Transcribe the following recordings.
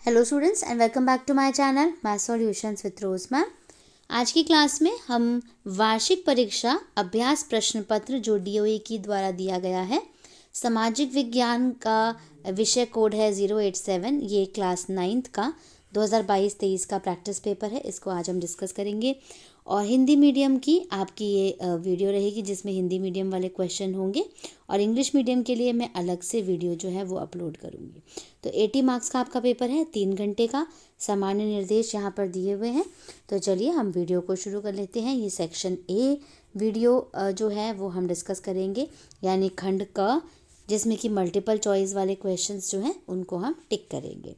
Hello students and welcome back to my channel math solutions with Rose ma'am. आज की class में हम वार्षिक परीक्षा अभ्यास प्रश्न पत्र जो डीओई की द्वारा दिया गया है, सामाजिक विज्ञान का विषय कोड है 087। ये क्लास 9th का 2022-23 का प्रैक्टिस पेपर है। इसको आज हम डिस्कस करेंगे और हिंदी मीडियम की आपकी ये वीडियो रहेगी जिसमें हिंदी मीडियम वाले क्वेश्चन होंगे और इंग्लिश मीडियम के लिए मैं अलग से वीडियो जो है वो अपलोड करूँगी। तो 80 मार्क्स का आपका पेपर है, 3 घंटे का। सामान्य निर्देश यहाँ पर दिए हुए हैं। तो चलिए हम वीडियो को शुरू कर लेते हैं। ये सेक्शन ए वीडियो जो है वो हम डिस्कस करेंगे, यानी खंड क, जिसमें कि मल्टीपल चॉइस वाले क्वेश्चंस जो हैं उनको हम टिक करेंगे।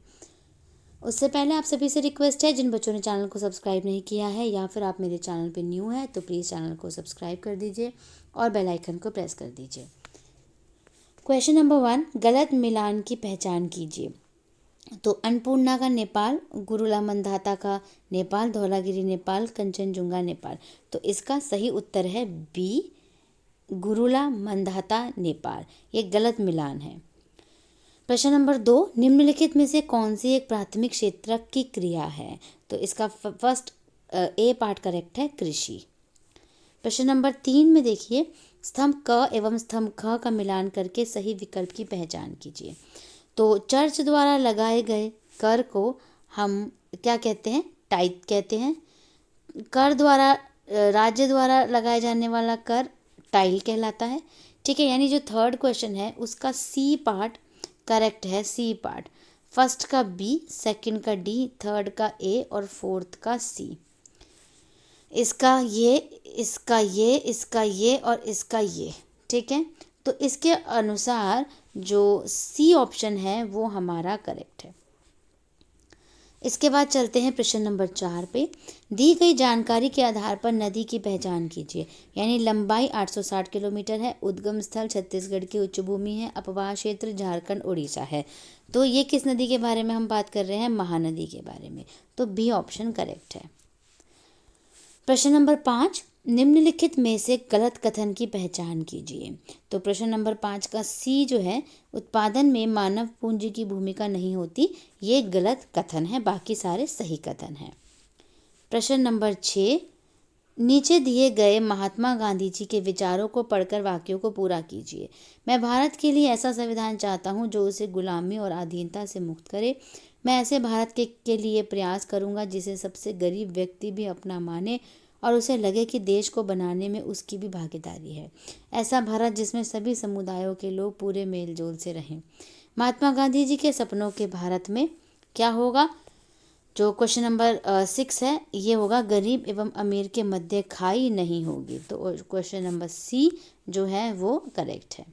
उससे पहले आप सभी से रिक्वेस्ट है, जिन बच्चों ने चैनल को सब्सक्राइब नहीं किया है या फिर आप मेरे चैनल पे न्यू है तो प्लीज़ चैनल को सब्सक्राइब कर दीजिए और बेल आइकन को प्रेस कर दीजिए। क्वेश्चन नंबर 1, गलत मिलान की पहचान कीजिए। तो अन्नपूर्णा का नेपाल, गुरुला मंदाता का नेपाल, धौलागिरी नेपाल, कंचनजुंगा नेपाल। तो इसका सही उत्तर है बी, गुरुला मंदाता नेपाल। ये गलत मिलान है। प्रश्न नंबर 2, निम्नलिखित में से कौन सी एक प्राथमिक क्षेत्रक की क्रिया है? तो इसका फर्स्ट ए पार्ट करेक्ट है, कृषि। प्रश्न नंबर 3 में देखिए, स्तंभ क एवं स्तंभ ख का मिलान करके सही विकल्प की पहचान कीजिए। तो चर्च द्वारा लगाए गए कर को हम क्या कहते हैं? टाइप कहते हैं। कर द्वारा राज्य द्वारा लगाए जाने वाला कर टाइल कहलाता है। ठीक है, यानी जो थर्ड क्वेश्चन है उसका सी पार्ट करेक्ट है, सी पार्ट। फर्स्ट का बी, सेकंड का डी, थर्ड का ए और फोर्थ का सी। इसका ये, इसका ये, इसका ये और इसका ये। ठीक है, तो इसके अनुसार जो सी ऑप्शन है वो हमारा करेक्ट है। इसके बाद चलते हैं प्रश्न नंबर 4 पे। दी गई जानकारी के आधार पर नदी की पहचान कीजिए। यानी लंबाई 860 किलोमीटर है, उद्गम स्थल छत्तीसगढ़ की उच्च भूमि है, अपवाह क्षेत्र झारखंड उड़ीसा है। तो ये किस नदी के बारे में हम बात कर रहे हैं? महानदी के बारे में। तो बी ऑप्शन करेक्ट है। प्रश्न नंबर 5, निम्नलिखित में से गलत कथन की पहचान कीजिए। तो प्रश्न नंबर 5 का सी जो है, उत्पादन में मानव पूंजी की भूमिका नहीं होती, ये गलत कथन है, बाकी सारे सही कथन हैं। प्रश्न नंबर 6, नीचे दिए गए महात्मा गांधी जी के विचारों को पढ़कर वाक्यों को पूरा कीजिए। मैं भारत के लिए ऐसा संविधान चाहता हूँ जो उसे गुलामी और अधीनता से मुक्त करे। मैं ऐसे भारत के लिए प्रयास करूँगा जिसे सबसे गरीब व्यक्ति भी अपना माने और उसे लगे कि देश को बनाने में उसकी भी भागीदारी है। ऐसा भारत जिसमें सभी समुदायों के लोग पूरे मेल जोल से रहें। महात्मा गांधी जी के सपनों के भारत में क्या होगा? जो क्वेश्चन नंबर 6 है ये होगा, गरीब एवं अमीर के मध्य खाई नहीं होगी। तो क्वेश्चन नंबर सी जो है वो करेक्ट है।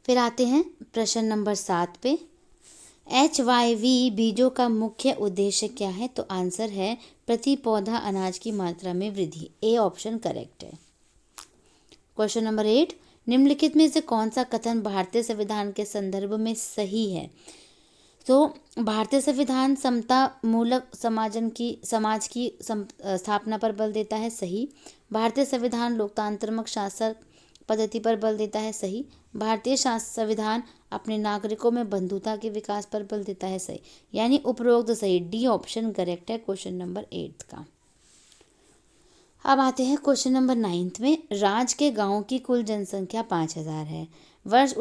फिर आते हैं प्रश्न नंबर 7 पे। HYV बीजों का मुख्य उद्देश्य क्या है? तो आंसर है प्रति पौधा अनाज की मात्रा में वृद्धि। ए ऑप्शन करेक्ट है। क्वेश्चन नंबर 8, निम्नलिखित में से कौन सा कथन भारतीय संविधान के संदर्भ में सही है? तो भारतीय संविधान समता मूलक समाज की स्थापना पर बल देता है, सही। भारतीय संविधान लोकतांत्रिक शासन पद्धति पर बल देता है, सही। भारतीय संविधान अपने नागरिकों में बंधुता के विकास पर बल देता है, सही। यानी उपरोक्त सही, डी ऑप्शन करेक्ट है क्वेश्चन नंबर 8 का। अब आते हैं क्वेश्चन नंबर 9 में। राज्य के गाँव की कुल जनसंख्या 5000 है। वर्ष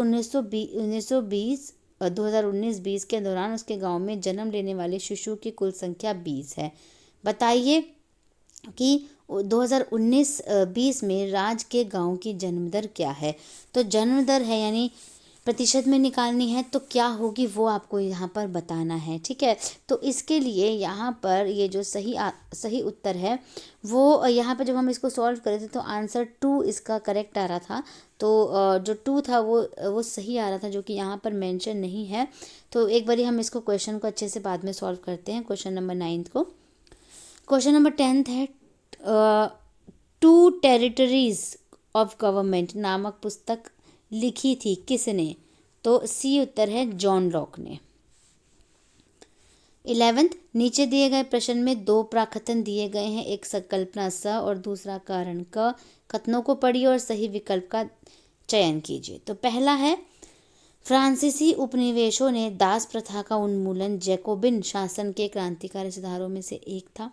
2019-20 के दौरान उसके गांव में जन्म लेने वाले शिशु की कुल संख्या 20 है। बताइए कि 2019-20 में राज्य के गांव की जन्म दर क्या है? तो जन्म दर है यानी प्रतिशत में निकालनी है, तो क्या होगी वो आपको यहाँ पर बताना है। ठीक है, तो इसके लिए यहाँ पर ये जो सही उत्तर है वो यहाँ पर जब हम इसको सॉल्व करे थे तो आंसर 2 इसका करेक्ट आ रहा था। तो जो 2 था वो सही आ रहा था, जो कि यहाँ पर मेंशन नहीं है। तो एक बारी हम इसको क्वेश्चन को अच्छे से बाद में सॉल्व करते हैं, क्वेश्चन नंबर 9 को। क्वेश्चन नंबर 10 है, 2 टेरिटरीज ऑफ गवर्नमेंट नामक पुस्तक लिखी थी किसने? तो सी उत्तर है जॉन लॉक ने। 11th, नीचे दिए गए प्रश्न में 2 प्राकथन दिए गए हैं, एक संकल्पना स और दूसरा कारण क। कथनों को पढ़िए और सही विकल्प का चयन कीजिए। तो पहला है, फ्रांसीसी उपनिवेशों ने दास प्रथा का उन्मूलन जैकोबिन शासन के क्रांतिकारी सुधारों में से एक था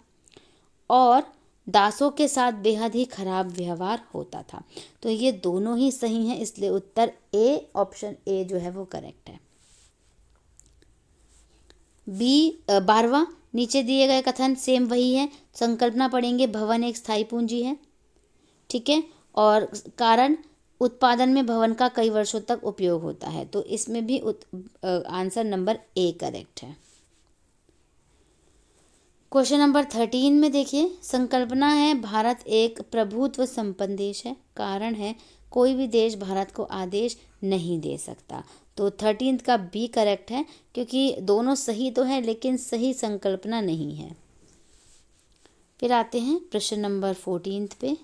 और दासों के साथ बेहद ही खराब व्यवहार होता था। तो ये दोनों ही सही हैं, इसलिए उत्तर ए, ऑप्शन ए जो है वो करेक्ट है। बी 12वां, नीचे दिए गए कथन सेम वही है। संकल्पना पढ़ेंगे, भवन एक स्थायी पूंजी है, ठीक है, और कारण उत्पादन में भवन का कई वर्षों तक उपयोग होता है। तो इसमें भी आंसर नंबर ए करेक्ट है। क्वेश्चन नंबर 13 में देखिए, संकल्पना है भारत एक प्रभुत्व संपन्न देश है, कारण है कोई भी देश भारत को आदेश नहीं दे सकता। तो 13 का बी करेक्ट है, क्योंकि दोनों सही तो है लेकिन सही संकल्पना नहीं है। फिर आते हैं प्रश्न नंबर 14 पे।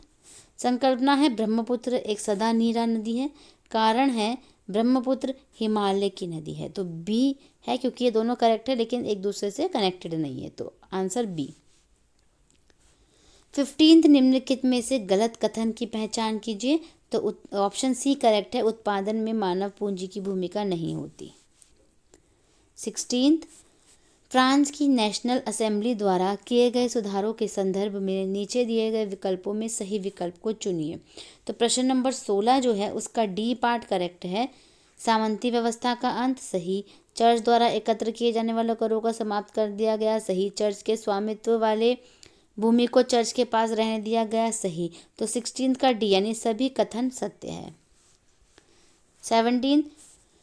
संकल्पना है ब्रह्मपुत्र एक सदा नीरा नदी है, कारण है ब्रह्मपुत्र हिमालय की नदी है। तो बी है, क्योंकि ये दोनों करेक्ट है लेकिन एक दूसरे से कनेक्टेड नहीं है, तो आंसर बी। 15 निम्नलिखित में से गलत कथन की पहचान कीजिए। तो ऑप्शन सी करेक्ट है, उत्पादन में मानव पूंजी की भूमिका नहीं होती। 16 फ्रांस की नेशनल असेंबली द्वारा किए गए सुधारों के संदर्भ में नीचे दिए गए विकल्पों में सही विकल्प को चुनिए। तो प्रश्न नंबर 16 जो है उसका डी पार्ट करेक्ट है। सामंती व्यवस्था का अंत, सही। चर्च द्वारा एकत्र किए जाने वाले करों को समाप्त कर दिया गया, सही। चर्च के स्वामित्व वाले भूमि को चर्च के पास रहने दिया गया, सही। तो 16 का डी यानी सभी कथन सत्य है। 17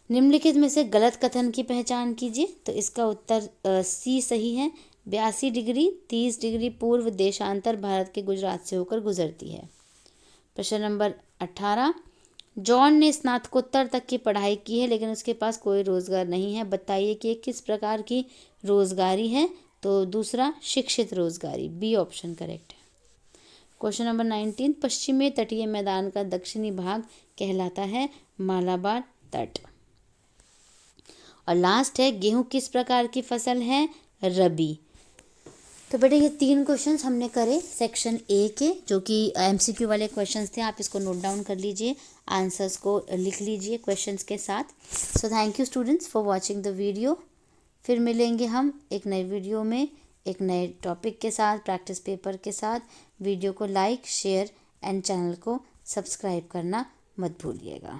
निम्नलिखित में से गलत कथन की पहचान कीजिए। तो इसका उत्तर सी सही है। 82 डिग्री 30 डिग्री पूर्व देशांतर भारत के गुजरात से होकर गुजरती है। प्रश्न नंबर 18 जॉन ने स्नातकोत्तर तक की पढ़ाई की है लेकिन उसके पास कोई रोजगार नहीं है, बताइए कि किस प्रकार की रोजगारी है। तो दूसरा शिक्षित रोजगारी, बी ऑप्शन करेक्ट है। क्वेश्चन नंबर 19 पश्चिमी तटीय मैदान का दक्षिणी भाग कहलाता है मालाबार तट। और लास्ट है गेहूं किस प्रकार की फसल है, रबी। तो बेटे ये 3 क्वेश्चंस हमने करे सेक्शन ए के, जो कि एमसीक्यू वाले क्वेश्चंस थे। आप इसको नोट डाउन कर लीजिए, आंसर्स को लिख लीजिए क्वेश्चंस के साथ। So thank you students for watching the video. फिर मिलेंगे हम एक नए वीडियो में एक नए टॉपिक के साथ, प्रैक्टिस पेपर के साथ। वीडियो को लाइक शेयर एंड चैनल को सब्सक्राइब करना मत भूलिएगा।